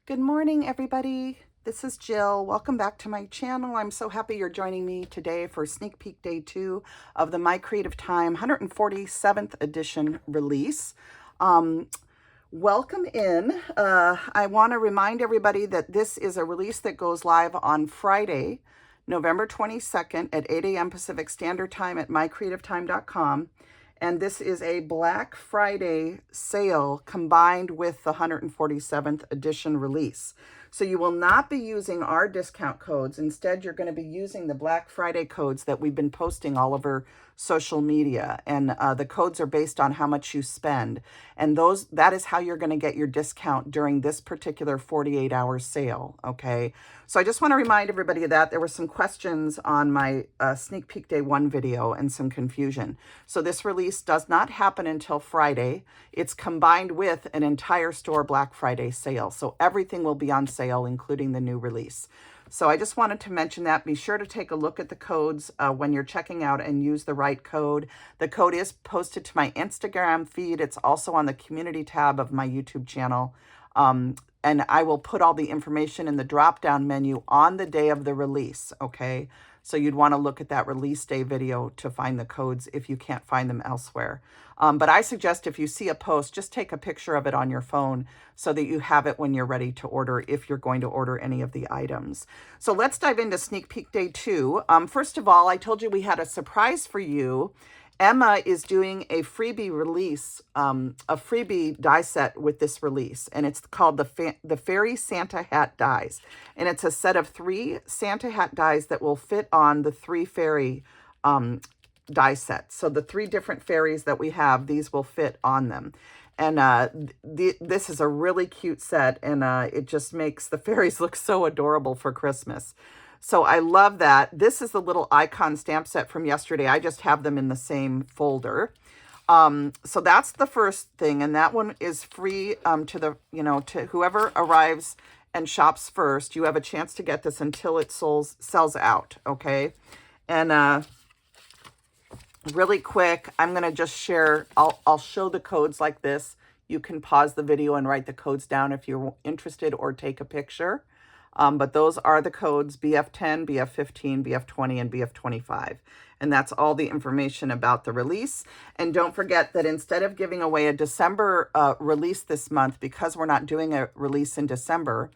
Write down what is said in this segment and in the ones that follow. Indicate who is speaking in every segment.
Speaker 1: Good morning, everybody. This is Jill. Welcome back to my channel. I'm so happy you're joining me today for sneak peek day 2 of the My Creative Time 147th edition release. Welcome in. I want to remind everybody that this is a release that goes live on Friday, November 22nd at 8 a.m. Pacific Standard Time at mycreativetime.com. And this is a Black Friday sale combined with the 147th edition release. So you will not be using our discount codes. Instead, you're going to be using the Black Friday codes that we've been posting all over social media. And the codes are based on how much you spend. And that is how you're going to get your discount during this particular 48-hour sale, okay? So I just want to remind everybody of that. There were some questions on my Sneak Peek Day 1 video and some confusion. So this release does not happen until Friday. It's combined with an entire store Black Friday sale. So everything will be on sale, including the new release. So I just wanted to mention that. Be sure to take a look at the codes when you're checking out and use the right code. The code is posted to my Instagram feed. It's also on the community tab of my YouTube channel. And I will put all the information in the drop-down menu on the day of the release, okay? So you'd want to look at that release day video to find the codes if you can't find them elsewhere. But I suggest if you see a post, just take a picture of it on your phone so that you have it when you're ready to order, if you're going to order any of the items. So let's dive into Sneak Peek Day 2. First of all, I told you we had a surprise for you. Emma is doing a freebie release, a freebie die set with this release, and it's called the Fairy Santa Hat dies. And it's a set of 3 Santa Hat dies that will fit on the 3 fairy die sets. So the 3 different fairies that we have, these will fit on them. And this is a really cute set, and it just makes the fairies look so adorable for Christmas. So I love that. This is the little icon stamp set from yesterday. I just have them in the same folder. So that's the first thing. And that one is free to whoever arrives and shops first. You have a chance to get this until it sells out. Okay. And really quick, I'm going to just share, I'll show the codes like this. You can pause the video and write the codes down if you're interested, or take a picture. But those are the codes: BF10, BF15, BF20, and BF25. And that's all the information about the release. And don't forget that instead of giving away a December release this month, because we're not doing a release in December,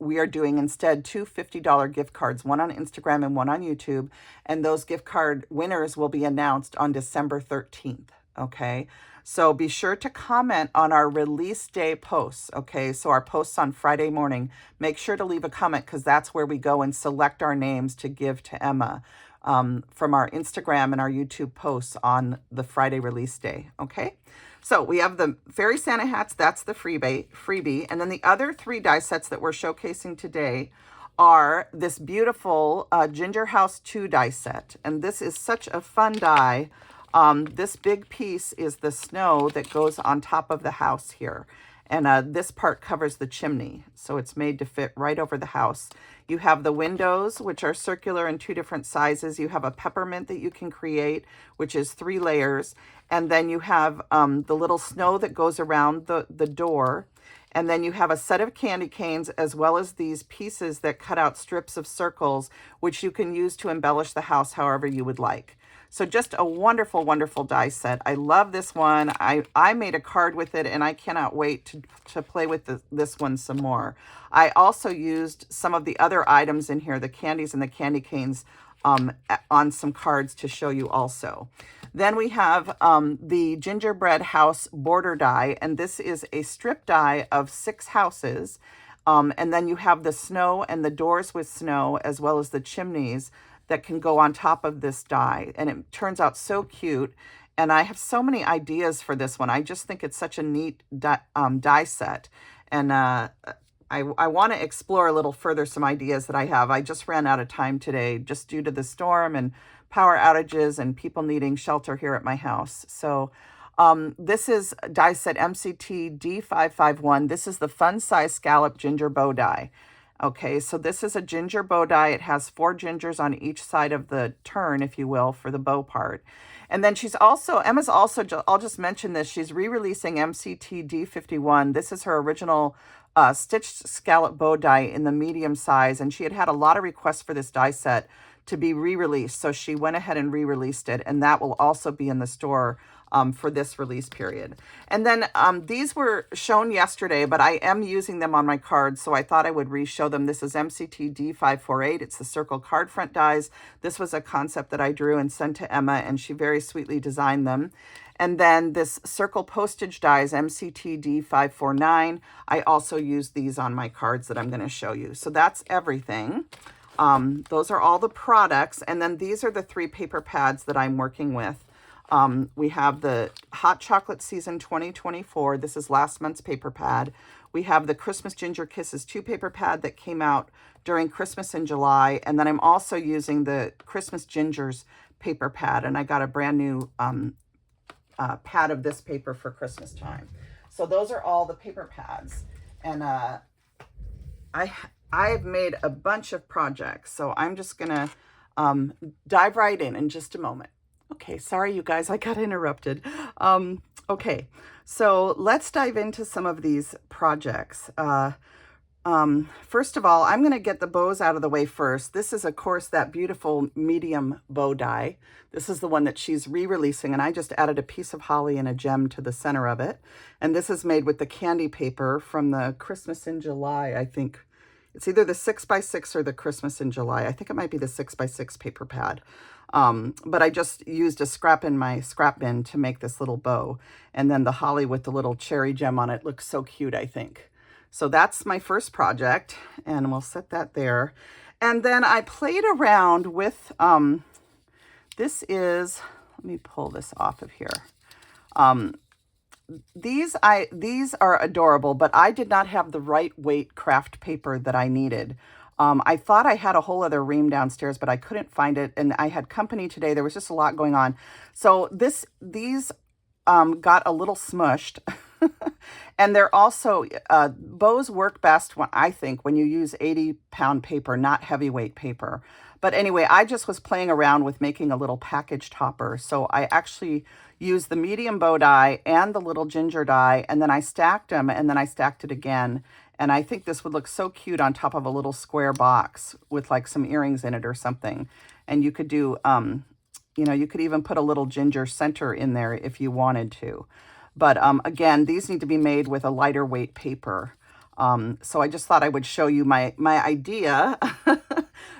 Speaker 1: we are doing instead 2 $50 gift cards, one on Instagram and one on YouTube. And those gift card winners will be announced on December 13th, okay? So be sure to comment on our release day posts, okay? So our posts on Friday morning, make sure to leave a comment, because that's where we go and select our names to give to Emma from our Instagram and our YouTube posts on the Friday release day, okay? So we have the Fairy Santa Hats, that's the freebie. And then the other 3 die sets that we're showcasing today are this beautiful Ginger House 2 die set. And this is such a fun die. This big piece is the snow that goes on top of the house here. And this part covers the chimney. So it's made to fit right over the house. You have the windows, which are circular in 2 different sizes. You have a peppermint that you can create, which is 3 layers. And then you have the little snow that goes around the door. And then you have a set of candy canes, as well as these pieces that cut out strips of circles, which you can use to embellish the house however you would like. So just a wonderful, wonderful die set. I love this one. I made a card with it, and I cannot wait to play with this one some more. I also used some of the other items in here, the candies and the candy canes, on some cards to show you also. Then we have the Gingerbread House border die, and this is a strip die of 6 houses. And then you have the snow and the doors with snow, as well as the chimneys that can go on top of this die. And it turns out so cute. And I have so many ideas for this one. I just think it's such a neat die set. And I want to explore a little further some ideas that I have. I just ran out of time today just due to the storm and power outages and people needing shelter here at my house. So this is die set MCT D551. This is the fun size scallop ginger bow die. Okay, so this is a ginger bow die. It has 4 gingers on each side of the turn, if you will, for the bow part. And then Emma's also, I'll just mention this, she's re-releasing MCT D51. This is her original stitched scallop bow die in the medium size, and she had a lot of requests for this die set to be re-released, so she went ahead and re-released it, and that will also be in the store for this release period. And then these were shown yesterday, but I am using them on my cards, so I thought I would re-show them. This is MCT D548. It's the circle card front dies. This was a concept that I drew and sent to Emma, and she very sweetly designed them. And then this circle postage dies, MCT D549. I also use these on my cards that I'm going to show you. So that's everything. Those are all the products. And then these are the 3 paper pads that I'm working with. We have the Hot Chocolate Season 2024. This is last month's paper pad. We have the Christmas Ginger Kisses 2 paper pad that came out during Christmas in July. And then I'm also using the Christmas Gingers paper pad. And I got a brand new pad of this paper for Christmas time. So those are all the paper pads. And I've made a bunch of projects. So I'm just going to dive right in just a moment. Okay, sorry, you guys, I got interrupted. Okay, so let's dive into some of these projects. First of all, I'm going to get the bows out of the way first. This is, of course, that beautiful medium bow die. This is the one that she's re-releasing, and I just added a piece of holly and a gem to the center of it. And this is made with the candy paper from the Christmas in July, I think. It's either the 6x6 or the Christmas in July. I think it might be the 6x6 paper pad. But I just used a scrap in my scrap bin to make this little bow. And then the holly with the little cherry gem on it looks so cute, I think. So that's my first project, and we'll set that there. And then I played around with, this is, let me pull this off of here. These are adorable, but I did not have the right weight craft paper that I needed. I thought I had a whole other ream downstairs, but I couldn't find it. And I had company today. There was just a lot going on. So these got a little smushed. And they're also, bows work best, I think, when you use 80-pound paper, not heavyweight paper. But anyway, I just was playing around with making a little package topper. So I actually used the medium bow die and the little ginger die, and then I stacked them, and then I stacked it again. And I think this would look so cute on top of a little square box with like some earrings in it or something. And you could do, you could even put a little ginger center in there if you wanted to. But again, these need to be made with a lighter weight paper. So I just thought I would show you my idea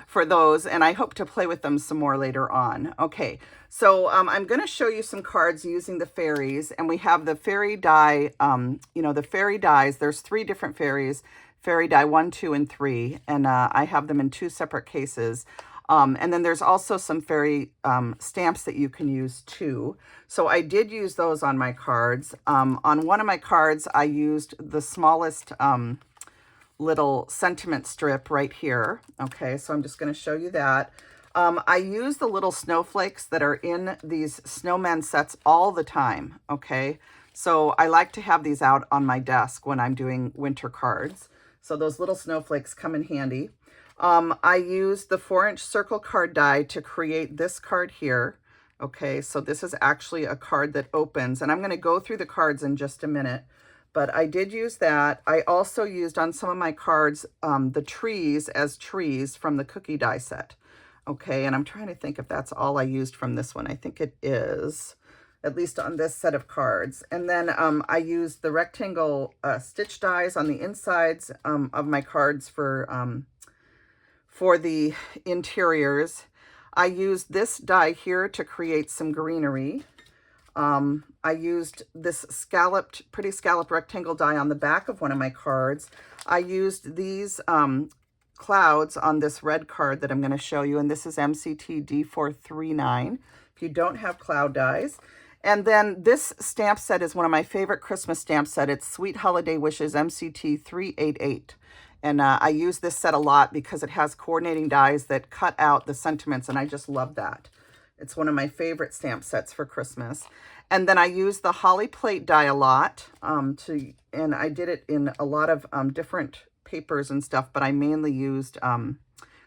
Speaker 1: for those, and I hope to play with them some more later on. Okay, so I'm going to show you some cards using the fairies, and we have the fairy die, the fairy dies. There's 3 different fairies, fairy die 1, 2, and 3, and I have them in 2 separate cases. And then there's also some fairy stamps that you can use too. So I did use those on my cards. On one of my cards, I used the smallest little sentiment strip right here. Okay, so I'm just going to show you that. I use the little snowflakes that are in these snowman sets all the time. Okay, so I like to have these out on my desk when I'm doing winter cards. So those little snowflakes come in handy. I used the 4-inch circle card die to create this card here. Okay, so this is actually a card that opens, and I'm going to go through the cards in just a minute, but I did use that. I also used on some of my cards the trees as trees from the cookie die set. Okay, and I'm trying to think if that's all I used from this one. I think it is, at least on this set of cards. And then I used the rectangle stitch dies on the insides of my cards for the interiors. I used this die here to create some greenery. I used this pretty scalloped rectangle die on the back of one of my cards. I used these clouds on this red card that I'm going to show you, and this is MCT D439 if you don't have cloud dies. And then this stamp set is one of my favorite Christmas stamp set. It's Sweet Holiday Wishes MCT 388. And I use this set a lot because it has coordinating dies that cut out the sentiments, and I just love that. It's one of my favorite stamp sets for Christmas. And then I use the holly plate die a lot, and I did it in a lot of different papers and stuff, but I mainly used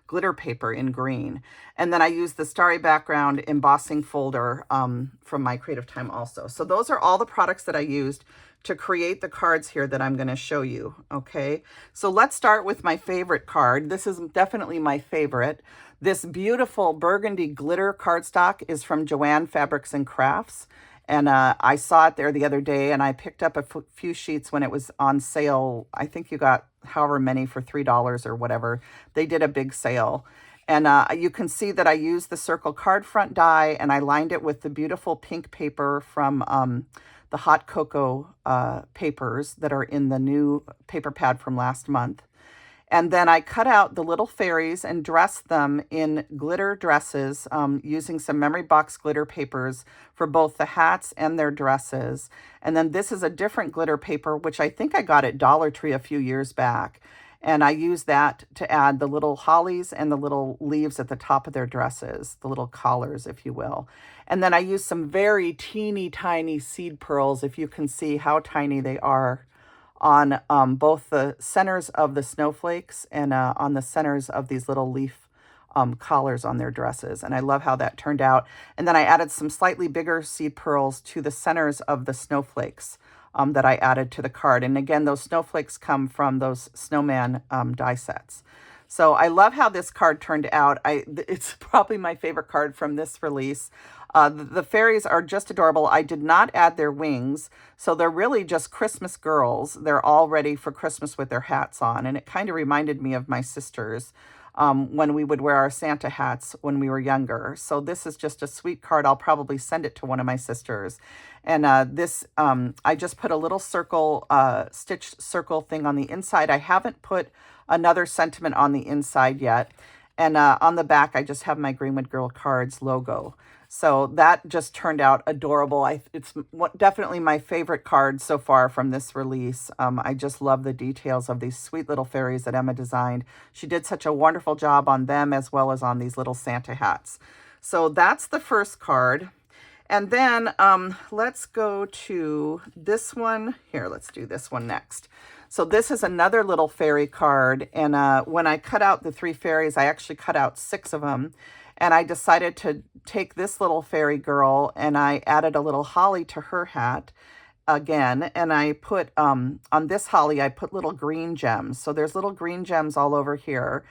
Speaker 1: glitter paper in green. And then I used the starry background embossing folder from My Creative Time also. So those are all the products that I used to create the cards here that I'm going to show you. Okay, so let's start with my favorite card. This is definitely my favorite. This beautiful burgundy glitter cardstock is from Joanne Fabrics and Crafts. And I saw it there the other day, and I picked up a few sheets when it was on sale. I think you got however many for $3 or whatever. They did a big sale. And you can see that I used the circle card front die, and I lined it with the beautiful pink paper from the hot cocoa papers that are in the new paper pad from last month. And then I cut out the little fairies and dressed them in glitter dresses using some memory box glitter papers for both the hats and their dresses. And then this is a different glitter paper, which I think I got at Dollar Tree a few years back. And I used that to add the little hollies and the little leaves at the top of their dresses, the little collars, if you will. And then I used some very teeny tiny seed pearls, if you can see how tiny they are, on both the centers of the snowflakes and on the centers of these little leaf collars on their dresses. And I love how that turned out. And then I added some slightly bigger seed pearls to the centers of the snowflakes that I added to the card. And again, those snowflakes come from those snowman die sets. So I love how this card turned out. It's probably my favorite card from this release. The fairies are just adorable. I did not add their wings, so they're really just Christmas girls. They're all ready for Christmas with their hats on, and it kind of reminded me of my sisters when we would wear our Santa hats when we were younger. So this is just a sweet card. I'll probably send it to one of my sisters. And I just put a little circle, stitched circle thing on the inside. I haven't put another sentiment on the inside yet. And on the back, I just have my Greenwood Girl Cards logo. So that just turned out adorable. It's definitely my favorite card so far from this release. I just love the details of these sweet little fairies that Emma designed. She did such a wonderful job on them as well as on these little Santa hats. So that's the first card. And then let's go to this one. Here, let's do this one next. So this is another little fairy card. And when I cut out the 3 fairies, I actually cut out 6 of them. And I decided to take this little fairy girl and I added a little holly to her hat again. And I put, on this holly, I put little green gems. So there's little green gems all over here.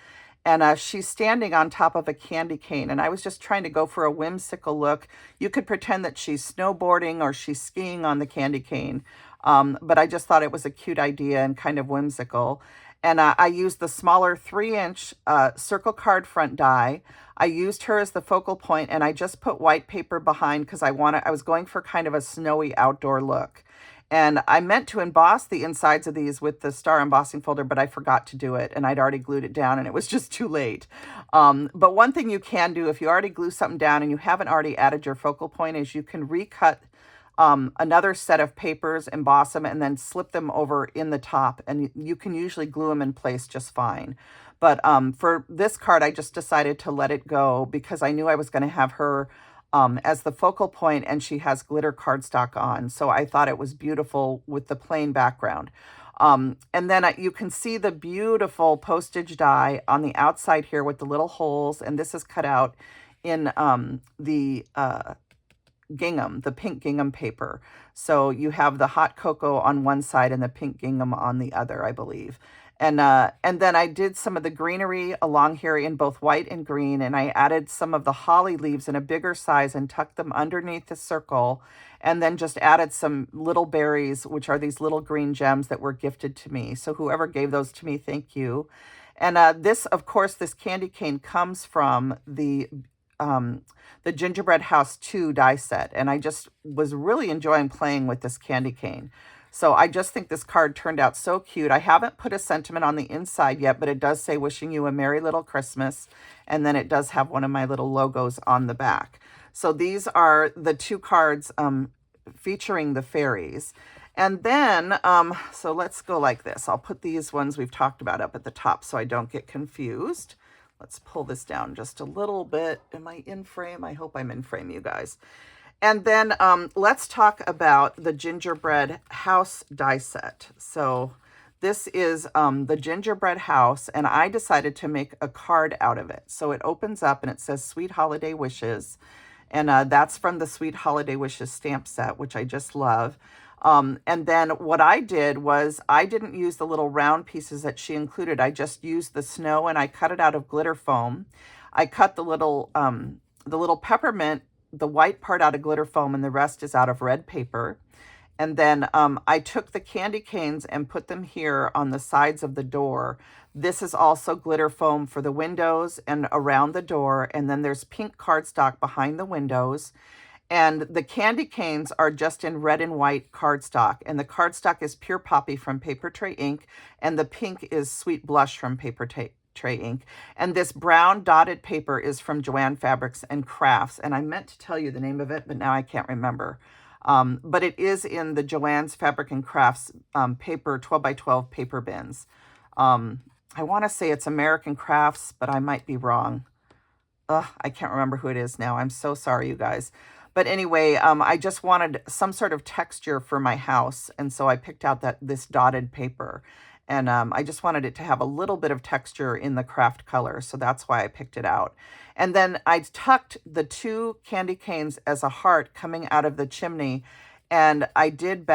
Speaker 1: And she's standing on top of a candy cane. And I was just trying to go for a whimsical look. You could pretend that she's snowboarding or she's skiing on the candy cane. But I just thought it was a cute idea and kind of whimsical. And I used the smaller 3-inch circle card front die. I used her as the focal point, and I just put white paper behind because I was going for kind of a snowy outdoor look. And I meant to emboss the insides of these with the star embossing folder, but I forgot to do it, and I'd already glued it down, and it was just too late. But one thing you can do if you already glue something down and you haven't already added your focal point is you can recut another set of papers, emboss them, and then slip them over in the top, and you can usually glue them in place just fine. But for this card, I just decided to let it go because I knew I was going to have her as the focal point, and she has glitter cardstock on. So I thought it was beautiful with the plain background. And then you can see the beautiful postage die on the outside here with the little holes, and this is cut out in the gingham, the pink gingham paper. So you have the hot cocoa on one side and the pink gingham on the other, I believe. And then I did some of the greenery along here in both white and green, and I added some of the holly leaves in a bigger size and tucked them underneath the circle, and then just added some little berries, which are these little green gems that were gifted to me. So whoever gave those to me, thank you. And this, of course, this candy cane comes from the Gingerbread House 2 die set, and I just was really enjoying playing with this candy cane. So I just think this card turned out so cute. I haven't put a sentiment on the inside yet, but it does say wishing you a Merry Little Christmas, and then it does have one of my little logos on the back. So these are the 2 cards featuring the fairies. And then, so let's go like this. I'll put these ones we've talked about up at the top so I don't get confused. Let's pull this down just a little bit. Am I in frame? I hope I'm in frame, you guys. And then let's talk about the Gingerbread House die set. So This is the gingerbread house, and I decided to make a card out of it. So it opens up and it says Sweet Holiday Wishes. And that's from the Sweet Holiday Wishes stamp set, which I just love. And then what I did was I didn't use the little round pieces that she included. I just used the snow and I cut it out of glitter foam. I cut the little peppermint, the white part out of glitter foam, and the rest is out of red paper. And then I took the candy canes and put them here on the sides of the door. This is also glitter foam for the windows and around the door. And then there's pink cardstock behind the windows. And the candy canes are just in red and white cardstock. And the cardstock is Pure Poppy from Paper Tray Ink. And the pink is Sweet Blush from Paper Tray Ink. And this brown dotted paper is from Joann Fabrics and Crafts. And I meant to tell you the name of it, but now I can't remember. But it is in the Joann's Fabric and Crafts paper 12 by 12 paper bins. I want to say it's American Crafts, but I might be wrong. I can't remember who it is now. I'm so sorry, you guys. But anyway, I just wanted some sort of texture for my house. And so I picked out this dotted paper. And I just wanted it to have a little bit of texture in the craft color. So that's why I picked it out. And then I tucked the 2 candy canes as a heart coming out of the chimney. And I did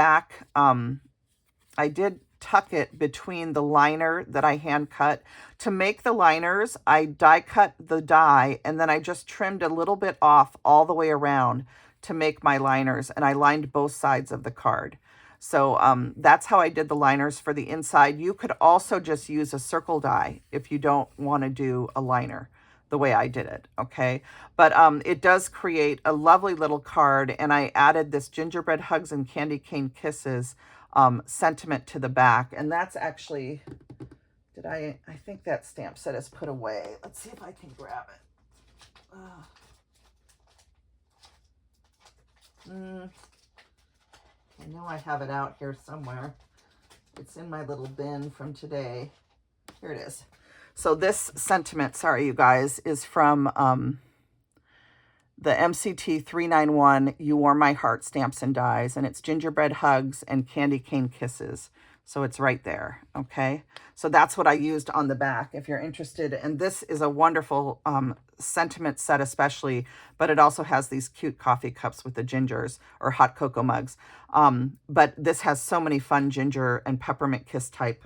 Speaker 1: tuck it between the liner that I hand cut. To make the liners, I die cut the die, and then I just trimmed a little bit off all the way around to make my liners. And I lined both sides of the card. So that's how I did the liners for the inside. You could also just use a circle die if you don't want to do a liner the way I did it, okay? But it does create a lovely little card, and I added this Gingerbread Hugs and Candy Cane Kisses sentiment to the back. And that's actually, I think that stamp set is put away. Let's see if I can grab it. I know I have it out here somewhere. It's in my little bin from today. Here it is. So this sentiment, sorry you guys, is from the MCT 391 You Warm My Heart Stamps and Dies, and it's Gingerbread Hugs and Candy Cane Kisses. So it's right there, okay? So that's what I used on the back if you're interested. And this is a wonderful sentiment set especially, but it also has these cute coffee cups with the gingers or hot cocoa mugs. But this has so many fun ginger and peppermint kiss type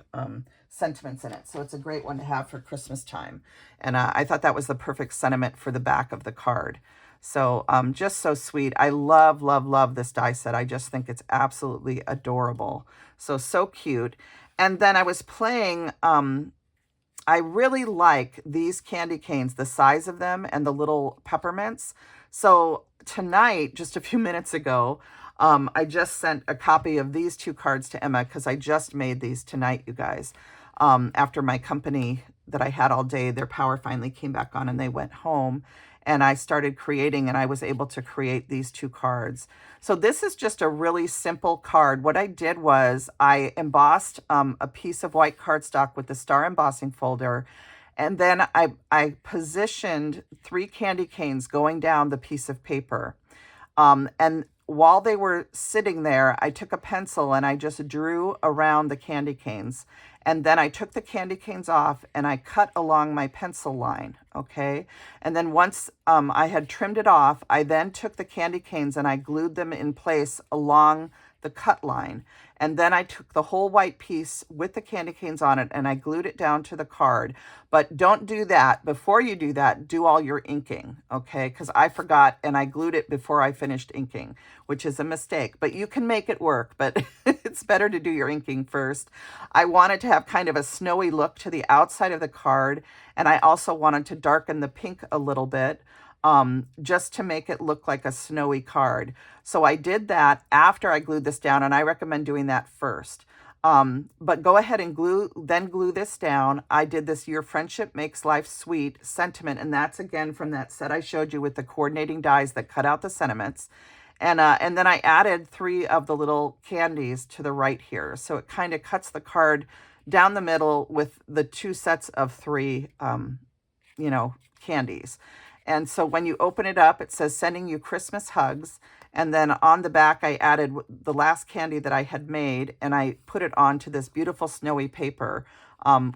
Speaker 1: sentiments in it. So it's a great one to have for Christmas time. And I thought that was the perfect sentiment for the back of the card. So just so sweet. I love, love, love this die set. I just think it's absolutely adorable. So cute. And then I was playing, I really like these candy canes, the size of them and the little peppermints. So tonight, just a few minutes ago, I just sent a copy of these 2 cards to Emma because I just made these tonight, you guys. After my company that I had all day, their power finally came back on and they went home. And I started creating, and I was able to create these 2 cards. So this is just a really simple card. What I did was I embossed a piece of white cardstock with the star embossing folder. And then I positioned 3 candy canes going down the piece of paper. And while they were sitting there, I took a pencil and I just drew around the candy canes. And then I took the candy canes off and I cut along my pencil line, okay? And then once I had trimmed it off, I then took the candy canes and I glued them in place along the cut line. And then I took the whole white piece with the candy canes on it and I glued it down to the card. But don't do that. Before you do that, do all your inking, okay? Because I forgot and I glued it before I finished inking, which is a mistake. But you can make it work, but it's better to do your inking first. I wanted to have kind of a snowy look to the outside of the card, and I also wanted to darken the pink a little bit. Just to make it look like a snowy card. So I did that after I glued this down, and I recommend doing that first. But go ahead and glue this down. I did this Your Friendship Makes Life Sweet sentiment, and that's again from that set I showed you with the coordinating dies that cut out the sentiments. And then I added 3 of the little candies to the right here. So it kind of cuts the card down the middle with the 2 sets of 3, candies. And so when you open it up, it says sending you Christmas hugs. And then on the back, I added the last candy that I had made, and I put it onto this beautiful snowy paper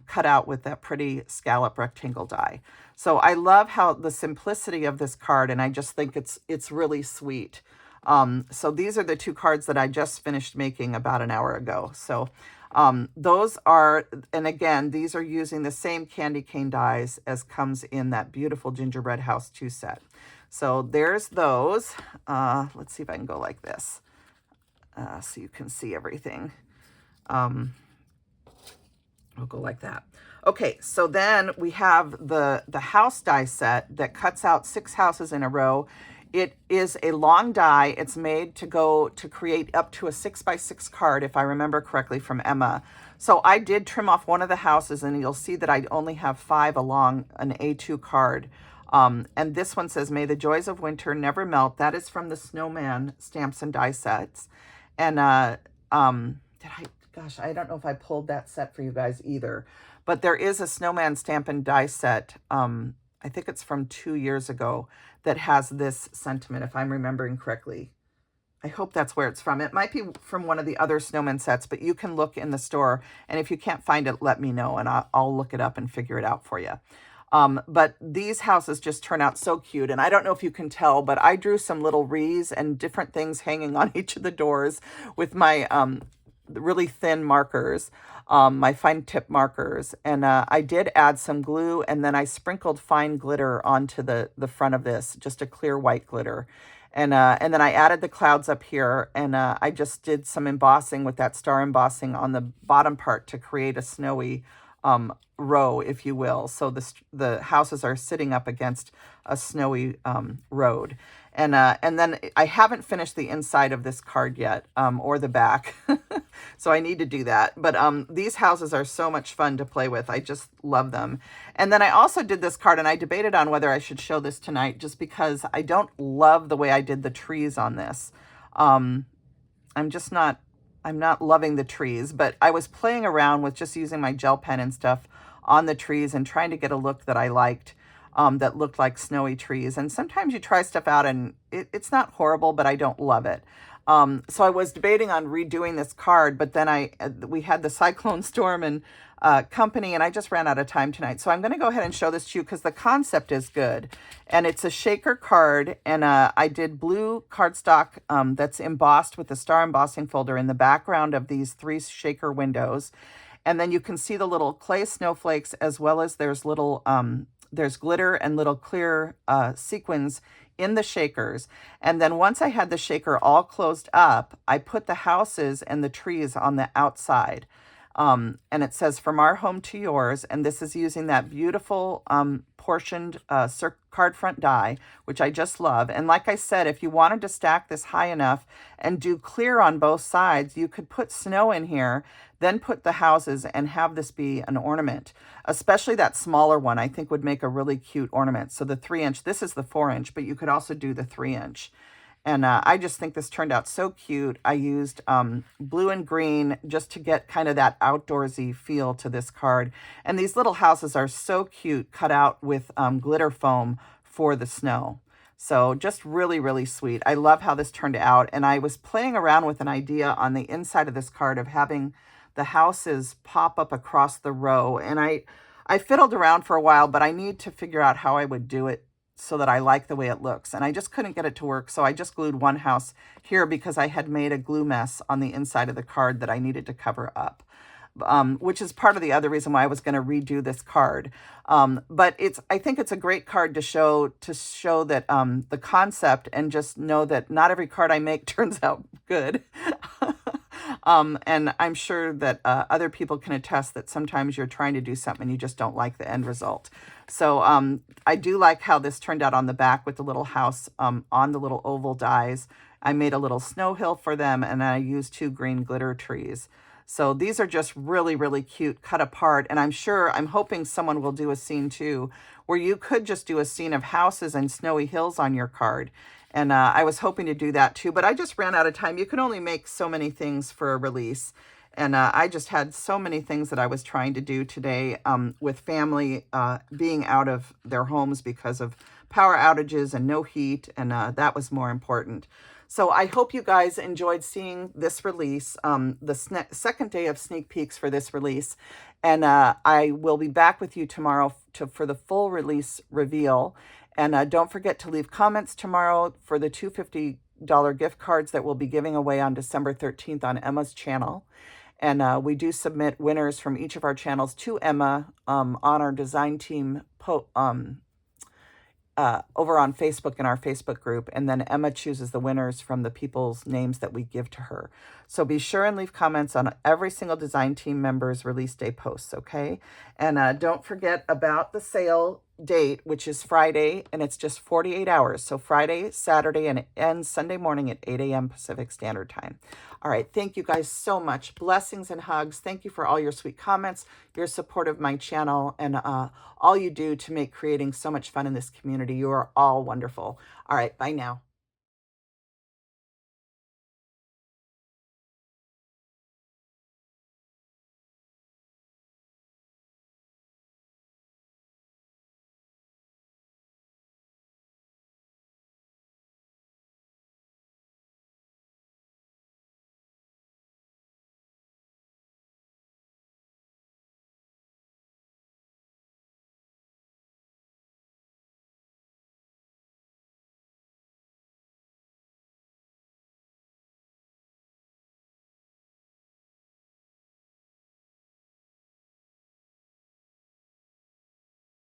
Speaker 1: cut out with that pretty scallop rectangle die. So I love how the simplicity of this card, and I just think it's really sweet. So these are the two cards that I just finished making about an hour ago. So those are, and again, these are using the same candy cane dies as comes in that beautiful Gingerbread House 2 set. So there's those. Let's see if I can go like this so you can see everything. We'll go like that. Okay, so then we have the house die set that cuts out 6 houses in a row. It is a long die. It's made to create up to a 6x6 card, if I remember correctly from Emma. So I did trim off one of the houses, and you'll see that I only have 5 along an A2 card. And this one says, "May the joys of winter never melt." That is from the Snowman stamps and die sets. And gosh, I don't know if I pulled that set for you guys either, but there is a Snowman stamp and die set. I think it's from 2 years ago that has this sentiment, if I'm remembering correctly. I hope that's where it's from. It might be from one of the other Snowman sets, but you can look in the store, and if you can't find it, let me know, and I'll look it up and figure it out for you. But these houses just turn out so cute, and I don't know if you can tell, but I drew some little wreaths and different things hanging on each of the doors with my really thin markers, my fine tip markers. And I did add some glue, and then I sprinkled fine glitter onto the front of this, just a clear white glitter. And then I added the clouds up here, and I just did some embossing with that star embossing on the bottom part to create a snowy row, if you will. So the houses are sitting up against a snowy road. And then I haven't finished the inside of this card yet, or the back. So I need to do that. But these houses are so much fun to play with. I just love them. And then I also did this card, and I debated on whether I should show this tonight, just because I don't love the way I did the trees on this. I'm not loving the trees, but I was playing around with just using my gel pen and stuff on the trees and trying to get a look that I liked, that looked like snowy trees. And sometimes you try stuff out and it's not horrible, but I don't love it. So I was debating on redoing this card, but then we had the cyclone storm and company, and I just ran out of time tonight. So I'm going to go ahead and show this to you because the concept is good. And it's a shaker card, and I did blue cardstock that's embossed with the star embossing folder in the background of these 3 shaker windows. And then you can see the little clay snowflakes, as well as there's glitter and little clear sequins in the shakers. And then once I had the shaker all closed up, I put the houses and the trees on the outside. And it says, "From our home to yours." And this is using that beautiful portioned card front die, which I just love. And like I said, if you wanted to stack this high enough and do clear on both sides, you could put snow in here, then put the houses and have this be an ornament. Especially that smaller one, I think would make a really cute ornament. So the 3-inch, this is the 4-inch, but you could also do the 3-inch. And I just think this turned out so cute. I used blue and green just to get kind of that outdoorsy feel to this card. And these little houses are so cute, cut out with glitter foam for the snow. So just really, really sweet. I love how this turned out. And I was playing around with an idea on the inside of this card of having the houses pop up across the row. And I fiddled around for a while, but I need to figure out how I would do it so that I like the way it looks. And I just couldn't get it to work. So I just glued one house here because I had made a glue mess on the inside of the card that I needed to cover up, which is part of the other reason why I was going to redo this card. But I think it's a great card to show that the concept, and just know that not every card I make turns out good. And I'm sure that other people can attest that sometimes you're trying to do something and you just don't like the end result. So I do like how this turned out on the back with the little house on the little oval dies. I made a little snow hill for them, and I used 2 green glitter trees. So these are just really, really cute, cut apart. And I'm hoping someone will do a scene too, where you could just do a scene of houses and snowy hills on your card. And I was hoping to do that too, but I just ran out of time. You can only make so many things for a release. And I just had so many things that I was trying to do today with family being out of their homes because of power outages and no heat. And that was more important. So I hope you guys enjoyed seeing this release, the second day of sneak peeks for this release. And I will be back with you tomorrow for the full release reveal. And don't forget to leave comments tomorrow for the $250 gift cards that we'll be giving away on December 13th on Emma's channel. And we do submit winners from each of our channels to Emma on our design team over on Facebook in our Facebook group. And then Emma chooses the winners from the people's names that we give to her. So be sure and leave comments on every single design team member's release day posts, okay? And don't forget about the sale date, which is Friday, and it's just 48 hours. So Friday, Saturday, and it ends Sunday morning at 8 a.m. Pacific Standard Time. All right, thank you guys so much. Blessings and hugs. Thank you for all your sweet comments, your support of my channel, and all you do to make creating so much fun in this community. You are all wonderful. All right, bye now.